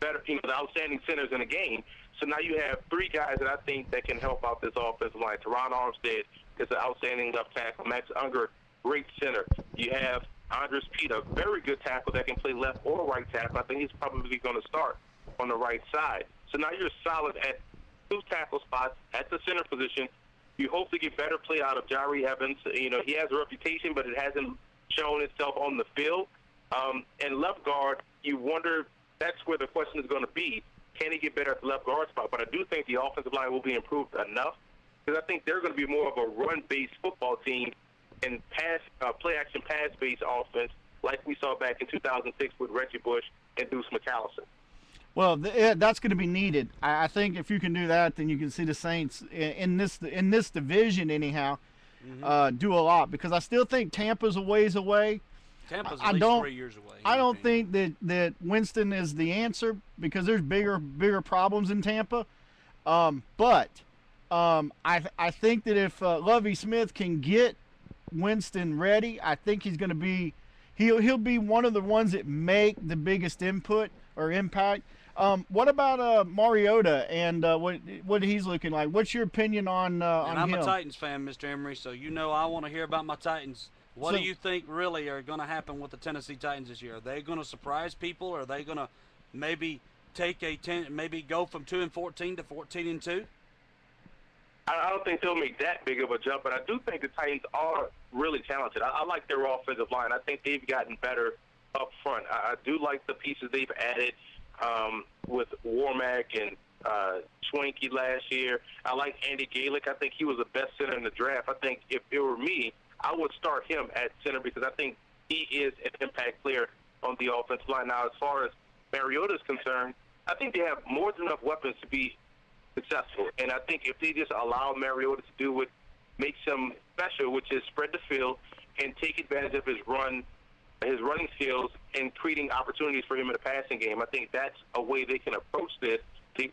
better, the outstanding centers in the game. So now you have three guys that I think that can help out this offensive line. Teron Armstead is an outstanding left tackle. Max Unger, great center. You have Andres Pete, a very good tackle that can play left or right tackle. I think he's probably going to start on the right side. So now you're solid at two tackle spots at the center position. You hope to get better play out of Jari Evans. He has a reputation, but it hasn't shown itself on the field. And left guard, you wonder, that's where the question is going to be. Can he get better at the left guard spot? But I do think the offensive line will be improved enough because I think they're going to be more of a run-based football team and play-action pass-based offense like we saw back in 2006 with Reggie Bush and Deuce McAllister. Well, that's going to be needed. I think if you can do that, then you can see the Saints in this division anyhow do a lot because I still think Tampa's a ways away. Tampa's at least 3 years away. I don't think that Winston is the answer because there's bigger problems in Tampa. But I think that if Lovie Smith can get Winston ready, I think he's going to be he'll be one of the ones that make the biggest input or impact. What about Mariota and what he's looking like? What's your opinion on him? I'm a Titans fan, Mr. Emory, so I want to hear about my Titans. What do you think really are going to happen with the Tennessee Titans this year? Are they going to surprise people? Or are they going to maybe go from 2-14 to 14-2? I don't think they'll make that big of a jump, but I do think the Titans are really talented. I like their offensive line. I think they've gotten better up front. I do like the pieces they've added. with Warmack and Schwenke last year. I like Andy Galick. I think he was the best center in the draft. I think if it were me, I would start him at center because I think he is an impact player on the offensive line. Now, as far as Mariota is concerned, I think they have more than enough weapons to be successful. And I think if they just allow Mariota to do what makes him special, which is spread the field and take advantage of his running skills and creating opportunities for him in the passing game, I think that's a way they can approach this. They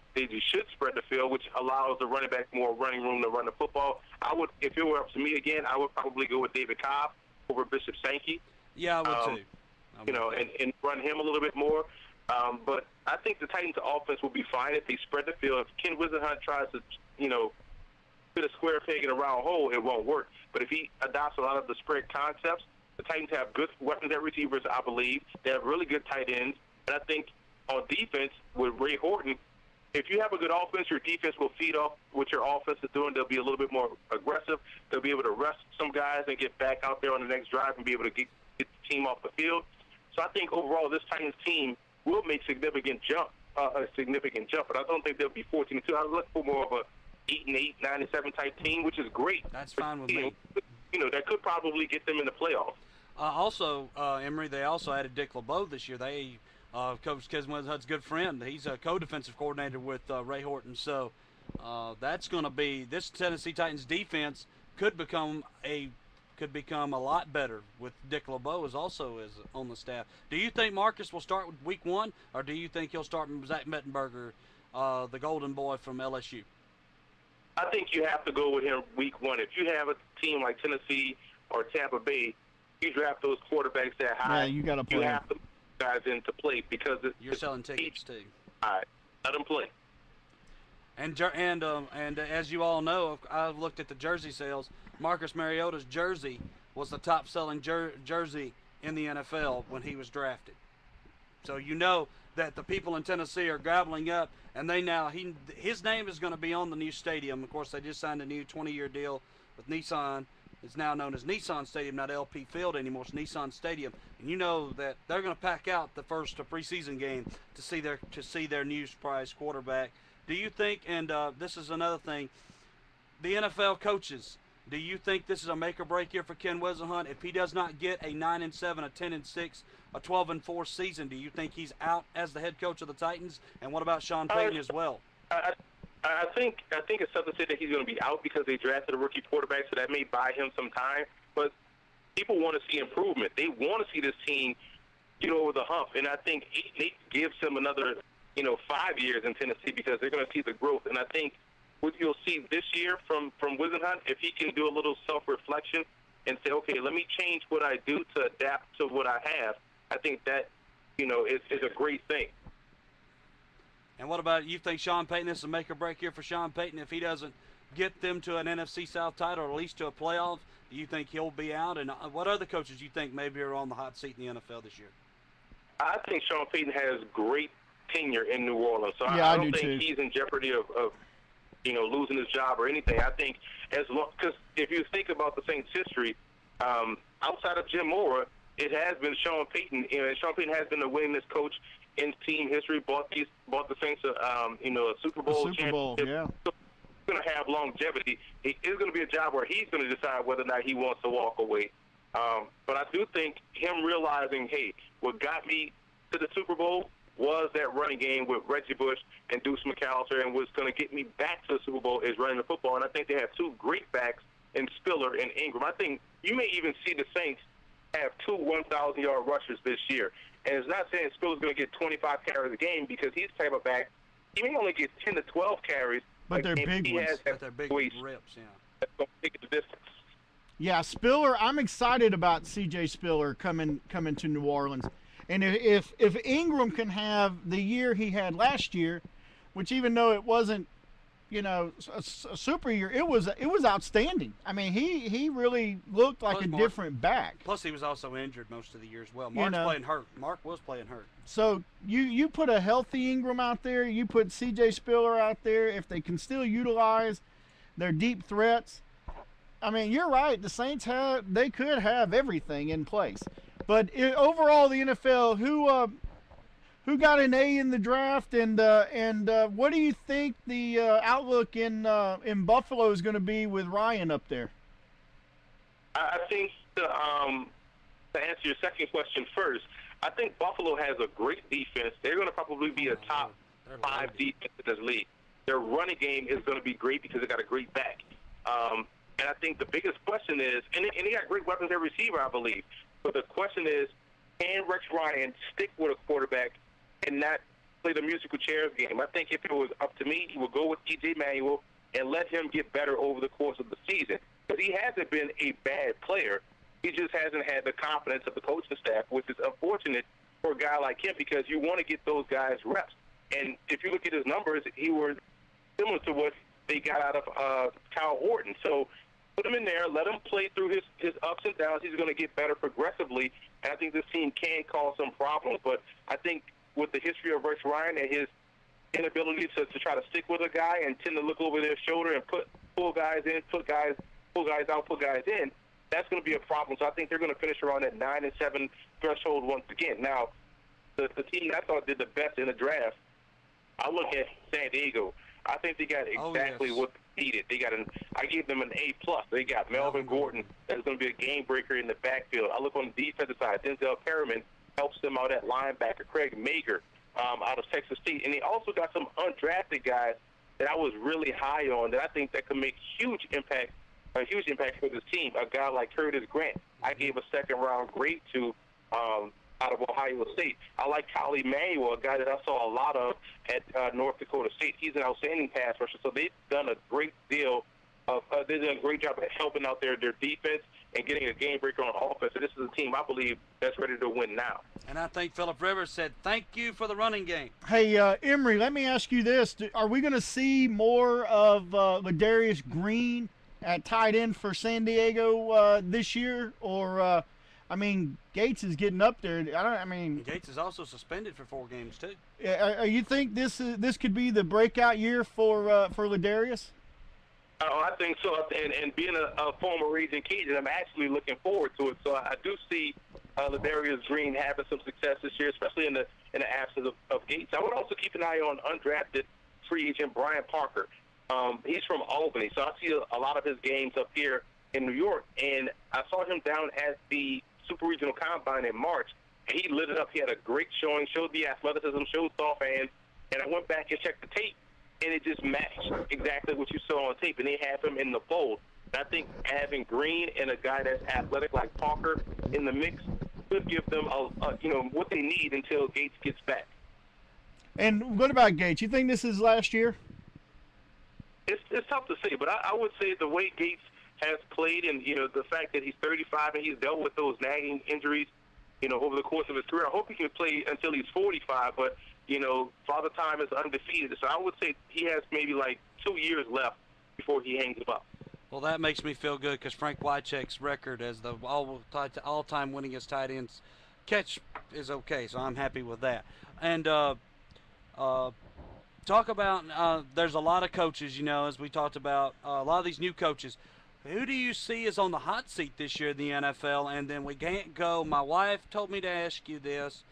should spread the field, which allows the running back more running room to run the football. If it were up to me again, I would probably go with David Cobb over Bishop Sankey. Yeah, I would too. And run him a little bit more. But I think the Titans' offense will be fine if they spread the field. If Ken Whisenhunt tries to, fit a square peg in a round hole, it won't work. But if he adopts a lot of the spread concepts, the Titans have good weapons at receivers, I believe. They have really good tight ends. And I think on defense with Ray Horton, if you have a good offense, your defense will feed off what your offense is doing. They'll be a little bit more aggressive. They'll be able to rest some guys and get back out there on the next drive and be able to get the team off the field. So I think overall this Titans team will make a significant jump, but I don't think they'll be 14-2. I look for more of a 8-8, 9-7 type team, which is great. That's fine with me. That could probably get them in the playoffs. Also, Emory, they also added Dick LeBeau this year. Coach Ken Whisenhunt's good friend. He's a co-defensive coordinator with Ray Horton. So that's going to be this Tennessee Titans defense could become a lot better with Dick LeBeau is on the staff. Do you think Marcus will start with week 1, or do you think he'll start with Zach Mettenberger, the golden boy from LSU? I think you have to go with him week 1. If you have a team like Tennessee or Tampa Bay, you draft those quarterbacks that high. Yeah, you got to play. You have to guys in to play because you're selling tickets too. All right, let them play. And as you all know, I've looked at the jersey sales. Marcus Mariota's jersey was the top-selling jersey in the NFL when he was drafted. So you know that the people in Tennessee are gobbling up, and his name is going to be on the new stadium. Of course, they just signed a new 20-year deal with Nissan. It's now known as Nissan Stadium, not LP Field anymore. It's Nissan Stadium, and you know that they're going to pack out the first preseason game to see their new prize quarterback. Do you think? And this is another thing. The NFL coaches. Do you think this is a make or break year for Ken Whisenhunt? If he does not get a 9-7, a 10-6, a 12-4 season, do you think he's out as the head coach of the Titans? And what about Sean Payton as well? I think it's something to say that he's going to be out because they drafted a rookie quarterback, so that may buy him some time. But people want to see improvement. They want to see this team get over the hump, and I think 8 gives him another 5 years in Tennessee because they're going to see the growth. And I think what you'll see this year from Whisenhunt, if he can do a little self-reflection and say, okay, let me change what I do to adapt to what I have, I think that, is a great thing. And what about, you think Sean Payton, this is a make or break year for Sean Payton? If he doesn't get them to an NFC South title or at least to a playoff, do you think he'll be out? And what other coaches do you think maybe are on the hot seat in the NFL this year? I think Sean Payton has great tenure in New Orleans, so yeah, I don't think he's in jeopardy of losing his job or anything. I think because if you think about the Saints' history, outside of Jim Mora, it has been Sean Payton. Sean Payton has been the winningest coach in team history. Bought the Saints a Super Bowl championship. Yeah. So he's going to have longevity. It's going to be a job where he's going to decide whether or not he wants to walk away. But I do think him realizing, hey, what got me to the Super Bowl was that running game with Reggie Bush and Deuce McAllister, and what's going to get me back to the Super Bowl is running the football. And I think they have 2 great backs in Spiller and Ingram. I think you may even see the Saints have 2 1,000-yard rushers this year. And it's not saying Spiller's going to get 25 carries a game because he's the type of back. He may only get 10 to 12 carries. But they're big ones. But they're big reps, yeah. That's going to take it the distance. Yeah, Spiller, I'm excited about C.J. Spiller coming to New Orleans. And if Ingram can have the year he had last year, which even though it wasn't, a super year, it was outstanding. I mean, he really looked like a different back. Plus, he was also injured most of the year as well. Playing hurt. Mark was playing hurt. So you put a healthy Ingram out there, you put C.J. Spiller out there, if they can still utilize their deep threats. I mean, you're right. The Saints could have everything in place. But overall, the NFL, who got an A in the draft, and what do you think the outlook in Buffalo is going to be with Ryan up there? I think to answer your second question first, I think Buffalo has a great defense. They're going to probably be a top 5 defense in this league. Their running game is going to be great because they got a great back. And I think the biggest question is, and they got great weapons at receiver, I believe. But the question is, can Rex Ryan stick with a quarterback and not play the musical chairs game? I think if it was up to me, he would go with E.J. Manuel and let him get better over the course of the season. Because he hasn't been a bad player. He just hasn't had the confidence of the coaching staff, which is unfortunate for a guy like him because you want to get those guys reps. And if you look at his numbers, he was similar to what they got out of Kyle Orton. So put him in there, let him play through his ups and downs. He's going to get better progressively, and I think this team can cause some problems. But I think with the history of Rex Ryan and his inability to try to stick with a guy and tend to look over their shoulder and pull guys in, pull guys out, pull guys in, that's going to be a problem. So I think they're going to finish around that 9-7 threshold once again. Now, the team I thought did the best in the draft, I look at San Diego. I think they got exactly what they needed. I gave them an A+. They got Melvin Gordon. That's going to be a game breaker in the backfield. I look on the defensive side. Denzel Perryman helps them out at linebacker. Craig Mager out of Texas State. And they also got some undrafted guys that I was really high on that I think that could make a huge impact for this team. A guy like Curtis Grant, I gave a second-round grade to out of Ohio State. I like Kyle Emanuel, a guy that I saw a lot of at North Dakota State. He's an outstanding pass rusher. So they've done a great deal of they've done a great job at helping out their defense and getting a game breaker on offense. So this is a team I believe that's ready to win now. And I think Philip Rivers said, "Thank you for the running game." Hey, Emory, let me ask you this: are we going to see more of Ladarius Green at tight end for San Diego this year, or? I mean, Gates is getting up there. Gates is also suspended for 4 games too. You think this could be the breakout year for Ladarius? I think so. And being a former Raging Cajun, I'm actually looking forward to it. So I do see Ladarius Green having some success this year, especially in the absence of Gates. I would also keep an eye on undrafted free agent Brian Parker. He's from Albany, so I see a lot of his games up here in New York. And I saw him down at the Super Regional Combine in March, and he lit it up. He had a great showing, showed the athleticism, showed soft hands, and I went back and checked the tape, and it just matched exactly what you saw on tape, and they have him in the fold. And I think having Green and a guy that's athletic like Parker in the mix could give them what they need until Gates gets back. And what about Gates? You think this is last year? It's tough to say, but I would say the way Gates has played, and the fact that he's 35 and he's dealt with those nagging injuries, over the course of his career. I hope he can play until he's 45, but Father Time is undefeated, so I would say he has maybe like 2 years left before he hangs him up. Well, that makes me feel good because Frank Wycheck's record as the all-time winningest tight ends catch is okay, so I'm happy with that. And talk about there's a lot of coaches, as we talked about, a lot of these new coaches. Who do you see is on the hot seat this year in the NFL? And then we can't go. My wife told me to ask you this.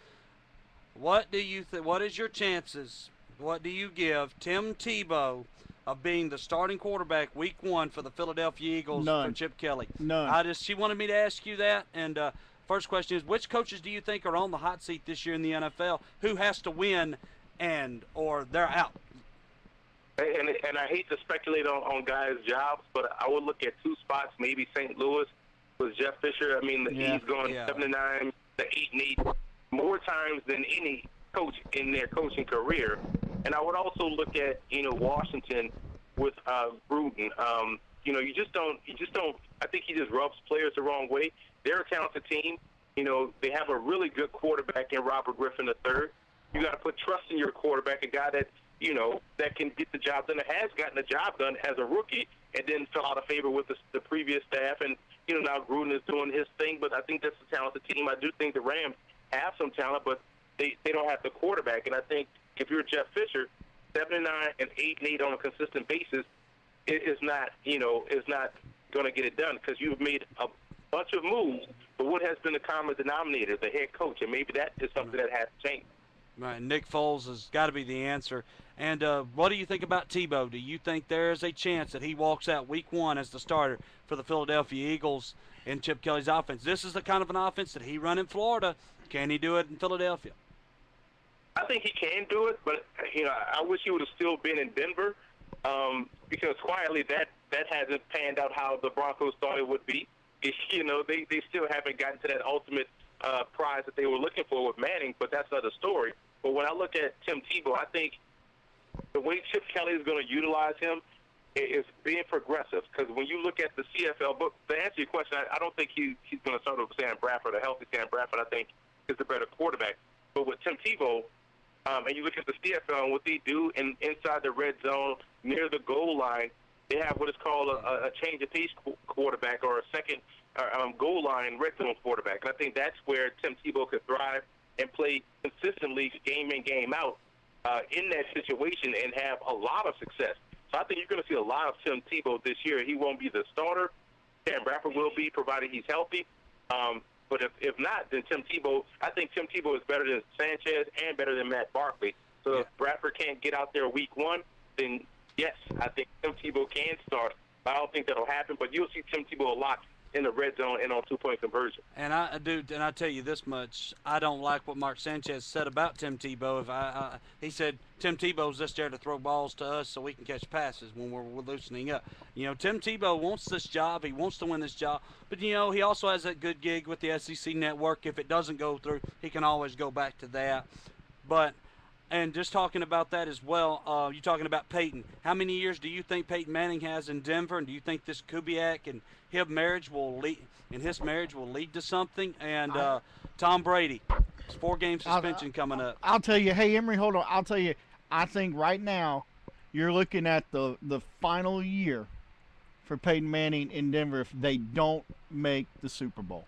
What do you think? What is your chances? What do you give Tim Tebow of being the starting quarterback week 1 for the Philadelphia Eagles for Chip Kelly? None. She wanted me to ask you that. And first question is, which coaches do you think are on the hot seat this year in the NFL? Who has to win or they're out? And I hate to speculate on guys' jobs, but I would look at 2 spots, maybe St. Louis with Jeff Fisher. I mean, he's gone 7-9 to 8-8 more times than any coach in their coaching career. And I would also look at Washington with Gruden. You just don't. I think he just rubs players the wrong way. They're a talented team. They have a really good quarterback in Robert Griffin III. You got to put trust in your quarterback, a guy that that can get the job done, that has gotten the job done as a rookie, and then fell out of favor with the previous staff. And, now Gruden is doing his thing, but I think that's a talented team. I do think the Rams have some talent, but they don't have the quarterback. And I think if you're Jeff Fisher, 7-9 and 8-8 on a consistent basis is not going to get it done because you've made a bunch of moves, but what has been the common denominator? The head coach, and maybe that is something that has to change. Right, Nick Foles has got to be the answer. And what do you think about Tebow? Do you think there's a chance that he walks out week 1 as the starter for the Philadelphia Eagles in Chip Kelly's offense? This is the kind of an offense that he run in Florida. Can he do it in Philadelphia? I think he can do it, but I wish he would have still been in Denver, because quietly that hasn't panned out how the Broncos thought it would be. They still haven't gotten to that ultimate prize that they were looking for with Manning, but that's another story. But when I look at Tim Tebow, I think the way Chip Kelly is going to utilize him is being progressive. Because when you look at the CFL book, to answer your question, I don't think he's going to start with Sam Bradford, a healthy Sam Bradford. I think is the better quarterback. But with Tim Tebow, and you look at the CFL and what they do inside the red zone near the goal line, they have what is called a change of pace quarterback, or a second goal line red zone quarterback. And I think that's where Tim Tebow could thrive and play consistently game in, game out in that situation and have a lot of success. So I think you're going to see a lot of Tim Tebow this year. He won't be the starter. Sam Bradford will be, provided he's healthy. But if not, then I think Tim Tebow is better than Sanchez and better than Matt Barkley. So if Bradford can't get out there week 1, then yes, I think Tim Tebow can start. I don't think that'll happen, but you'll see Tim Tebow a lot in the red zone and on two-point conversion. And I tell you this much: I don't like what Mark Sanchez said about Tim Tebow. He said Tim Tebow's just there to throw balls to us so we can catch passes when we're loosening up. Tim Tebow wants this job. He wants to win this job. But he also has that good gig with the SEC Network. If it doesn't go through, he can always go back to that. And just talking about that as well, you're talking about Peyton. How many years do you think Peyton Manning has in Denver? And do you think this Kubiak and his marriage will lead to something? And Tom Brady, 4-game suspension coming up. I'll tell you. Hey, Emery, hold on. I'll tell you. I think right now you're looking at the final year for Peyton Manning in Denver if they don't make the Super Bowl.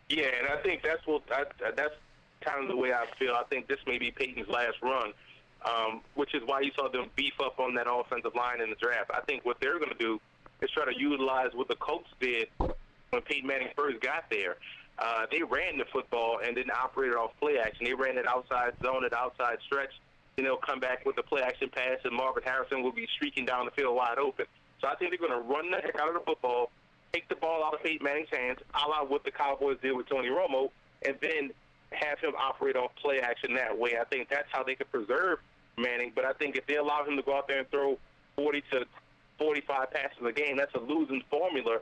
Yeah, and I think that's kind of the way I feel. I think this may be Peyton's last run, which is why you saw them beef up on that offensive line in the draft. I think what they're going to do is try to utilize what the Colts did when Peyton Manning first got there. They ran the football and didn't operate it off play action. They ran it outside zone, it outside stretch. Then they'll come back with the play action pass, and Marvin Harrison will be streaking down the field wide open. So I think they're going to run the heck out of the football, take the ball out of Peyton Manning's hands, a la what the Cowboys did with Tony Romo, and then have him operate on play action that way. I think that's how they could preserve Manning. But I think if they allow him to go out there and throw 40 to 45 passes a game, that's a losing formula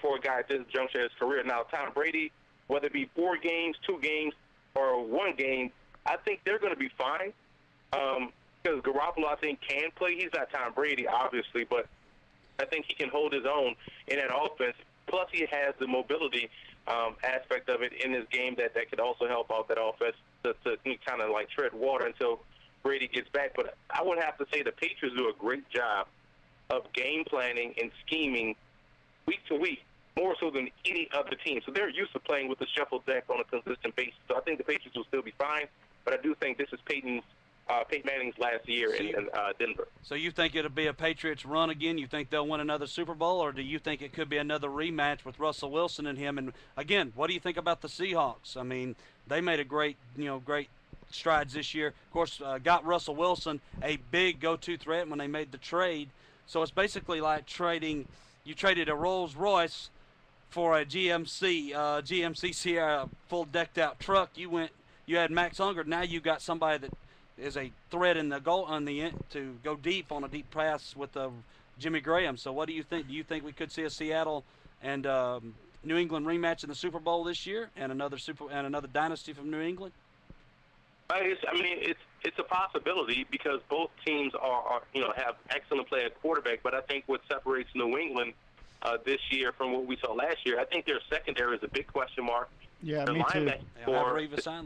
for a guy at this juncture of his career. Now, Tom Brady, whether it be 4 games, 2 games, or 1 game, I think they're going to be fine. Because Garoppolo, I think, can play. He's not Tom Brady, obviously, but I think he can hold his own in that offense. Plus, he has the mobility aspect of it in his game that could also help out that offense to kind of like tread water until Brady gets back. But I would have to say the Patriots do a great job of game planning and scheming week to week, more so than any other team. So they're used to playing with the shuffle deck on a consistent basis. So I think the Patriots will still be fine, but I do think this is Peyton Manning's last year in Denver. So you think it'll be a Patriots run again? You think they'll win another Super Bowl, or do you think it could be another rematch with Russell Wilson and him? And again, what do you think about the Seahawks? I mean, they made a great strides this year. Of course, got Russell Wilson, a big go-to threat when they made the trade. So it's basically like you traded a Rolls Royce for a GMC Sierra full decked out truck. You had Max Unger. Now you got somebody that is a threat in the goal to go deep on a deep pass with Jimmy Graham. So what do you think? Do you think we could see a Seattle and New England rematch in the Super Bowl this year, and another dynasty from New England? It's a possibility because both teams are have excellent play at quarterback. But I think what separates New England this year from what we saw last year, I think their secondary is a big question mark. Yeah, the me too.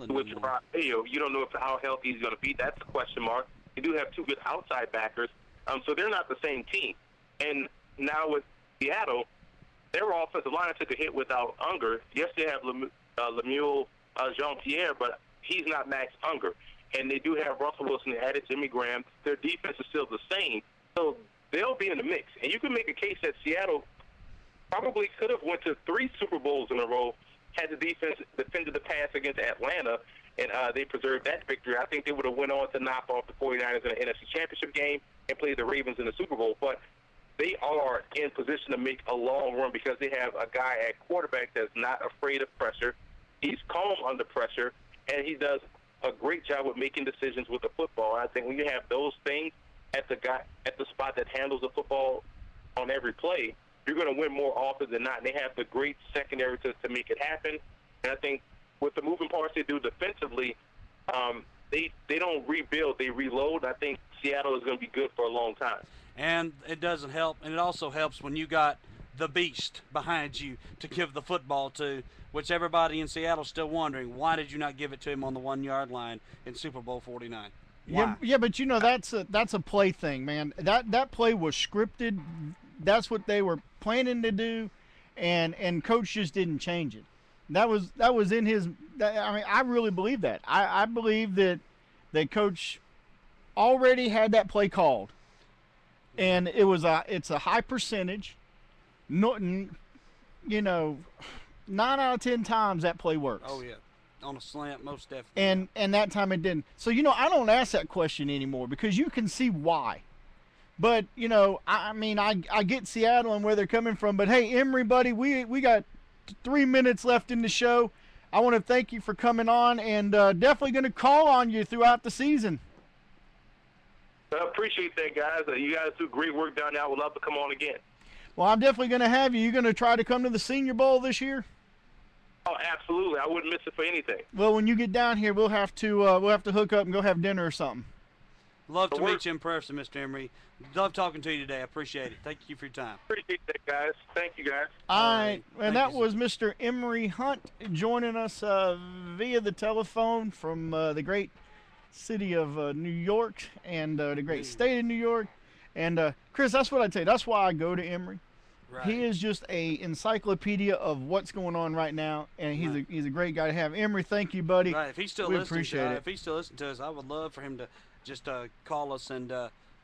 With you don't know how healthy he's going to be. That's a question mark. You do have 2 good outside backers, so they're not the same team. And now with Seattle, their offensive line took a hit without Unger. Yes, they have Lemuel Jean-Pierre, but he's not Max Unger. And they do have Russell Wilson. They added Jimmy Graham. Their defense is still the same, so they'll be in the mix. And you can make a case that Seattle probably could have went to 3 Super Bowls in a row had the defense defended the pass against Atlanta and they preserved that victory, I think they would have went on to knock off the 49ers in the NFC Championship game and play the Ravens in the Super Bowl. But they are in position to make a long run because they have a guy at quarterback that's not afraid of pressure. He's calm under pressure, and he does a great job with making decisions with the football. I think when you have those things at the spot that handles the football on every play, you're going to win more often than not. And they have the great secondary to make it happen. And I think with the moving parts they do defensively, they don't rebuild, they reload. I think Seattle is going to be good for a long time. And it doesn't help, and it also helps when you got the beast behind you to give the football to, which everybody in Seattle's still wondering, why did you not give it to him on the 1-yard line in Super Bowl 49? Yeah, but that's a play thing, man. That play was scripted. That's what they were planning to do, and coach just didn't change it. That was in his. I mean, I really believe that. I believe that coach already had that play called, and it's a high percentage. Norton, 9 out of 10 times that play works. Oh yeah, on a slant, most definitely. And that time it didn't. So I don't ask that question anymore because you can see why. But I mean, I get Seattle and where they're coming from. But hey, Emory, buddy, we got 3 minutes left in the show. I want to thank you for coming on, and definitely going to call on you throughout the season. I appreciate that, guys. You guys do great work down there. I would love to come on again. Well, I'm definitely going to have you. You going to try to come to the Senior Bowl this year? Oh, absolutely. I wouldn't miss it for anything. Well, when you get down here, we'll have to hook up and go have dinner or something. Love to meet you in person, Mr. Emory. Love talking to you today. I appreciate it. Thank you for your time. Appreciate that, guys. Thank you, guys. All right. And that was Mr. Emory Hunt joining us via the telephone from the great city of New York and the great state of New York. And, Chris, that's what I tell you. That's why I go to Emory. Right. He is just a encyclopedia of what's going on right now, and he's a great guy to have. Emory, thank you, buddy. Right. If he's still listening to us, I would love for him to just call us and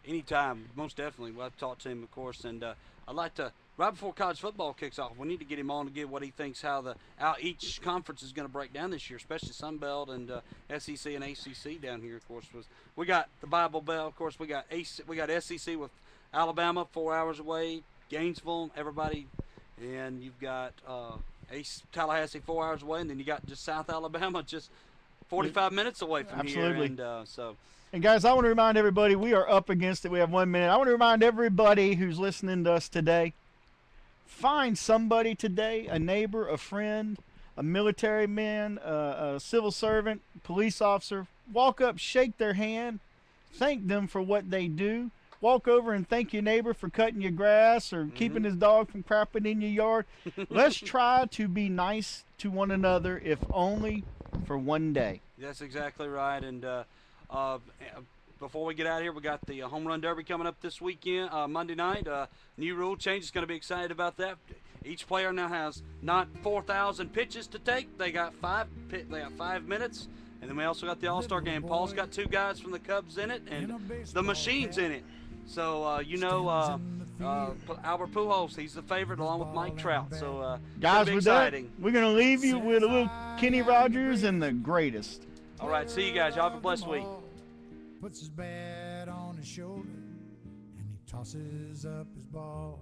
anytime, most definitely. I've talked to him, of course, and I'd like to, right before college football kicks off, we need to get him on to get what he thinks how each conference is going to break down this year, especially Sun Belt and SEC and ACC down here. Of course, we got the Bible Belt. Of course, we got SEC with Alabama 4 hours away, Gainesville, everybody, and you've got Tallahassee 4 hours away, and then you got just South Alabama just 45 minutes away from here. And And guys, I want to remind everybody, we are up against it. We have 1 minute. I want to remind everybody who's listening to us today, find somebody today, a neighbor, a friend, a military man, a civil servant, police officer. Walk up, shake their hand, thank them for what they do. Walk over and thank your neighbor for cutting your grass or keeping his dog from crapping in your yard. Let's try to be nice to one another, if only for one day. That's exactly right. And before we get out of here, we got the Home Run Derby coming up this weekend, Monday night. New rule change. Is going to be excited about that. Each player now has not 4,000 pitches to take. They got 5 minutes. And then we also got the All-Star game. Paul's got 2 guys from the Cubs in it, and the Machine's in it. So, Albert Pujols, he's the favorite along with Mike Trout. So, guys, with exciting. That, we're going to leave you with a little Kenny Rogers and the greatest. All right, see you guys. Y'all have a blessed week. Puts his bat on his shoulder and he tosses up his ball.